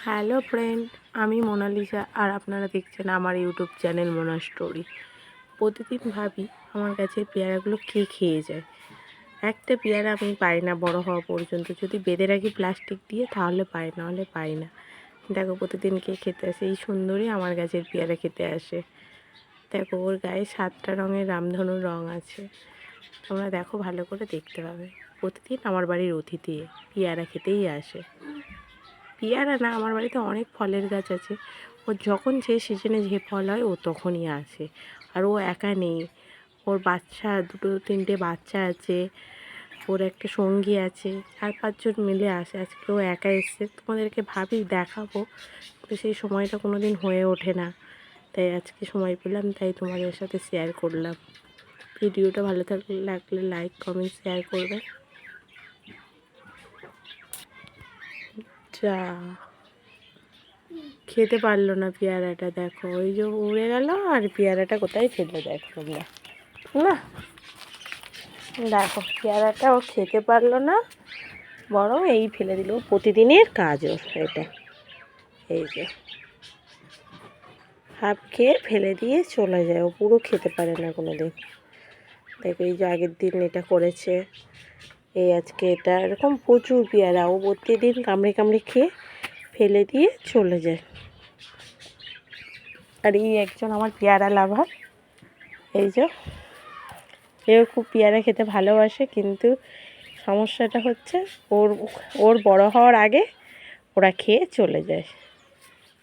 Hello friend, আমি Mona Lisa আর আপনারা দেখছেন আমার ইউটিউব চ্যানেল মোনা স্টোরি। প্রতিদিন ভাবি আমার গাছের পেয়ারাগুলো কে খেয়ে যায়। একটা পেয়ারা আমি পাই না বড় হওয়া পর্যন্ত, যদি বেঁধে রাখি প্লাস্টিক দিয়ে তাহলে পাই, নাহলে পাই না। দেখো প্রতিদিন কে খেতে আসে, এই সুন্দরী আমার গাছের পেয়ারা খেতে আসে। দেখো ওর গায়ে 7টা রঙের রামধনুর রঙ আছে, তোমরা দেখো ভালো করে দেখতে পাবে। প্রতিদিন আমার বাড়ির অতিথি পেয়ারা খেতেই আসে। পেয়ারা না, আমার বাড়িতে অনেক ফলের গাছ আছে। ও যখন যে সিজনে যে ফল হয় ও তখনই আসে। আর ও একা নেই, ওর বাচ্চা 2-3টে বাচ্চা আছে, ওর একটা সঙ্গী আছে, 4-5জন মিলে আসে। আজকে ও একা এসছে, তোমাদেরকে ভাবি দেখাবো, তো সেই সময়টা কোনো দিন হয়ে ওঠে না। তাই আজকে সময় পেলাম, তাই তোমাদের সাথে শেয়ার করলাম। ভিডিওটা ভালো লাগলে লাইক কমেন্ট শেয়ার করবে। যা খেতে পারলো না পেয়ারাটা, দেখো ওই যে উড়ে গেল, আর পেয়ারাটা কোথায় ফেলে দেখো তোমরা না। দেখো পেয়ারাটা ও খেতে পারলো না, বরং এই ফেলে দিল। প্রতিদিনের কাজ ওর এটা, এই যে হাফ খেয়ে ফেলে দিয়ে চলে যায়, ও পুরো খেতে পারে না কোনো দিন। দেখো এই যে আগের দিন এটা করেছে, এই আজকে এটা, এরকম প্রচুর পেয়ারা ও প্রতিদিন কামড়ে কামড়ে খেয়ে ফেলে দিয়ে চলে যায়। আর এই একজন আমার পেয়ারা লাভার, এই যে এও খুব পেয়ারা খেতে ভালোবাসে, কিন্তু সমস্যাটা হচ্ছে ওর ওর বড় হওয়ার আগে ওরা খেয়ে চলে যায়।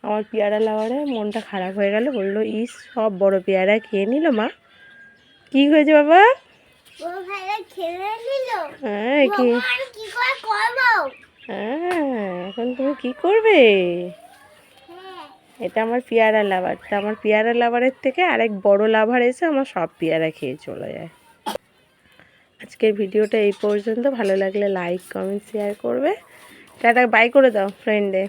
আমার পেয়ারা লাভারের মনটা খারাপ হয়ে গেল, বললো ইস সব বড় পেয়ারা খেয়ে নিল। মা কি হয়েছে বাবা? হ্যাঁ কি, হ্যাঁ এখন তুমি কি করবে? এটা আমার পেয়ারা লাভার, তা আমার পেয়ারা লাভারের থেকে আরেক বড় লাভার এসে আমার সব পেয়ারা খেয়ে চলে যায়। আজকের ভিডিওটা এই পর্যন্ত, ভালো লাগলে লাইক কমেন্ট শেয়ার করবে। টাটা বাই করে দাও ফ্রেন্ডে।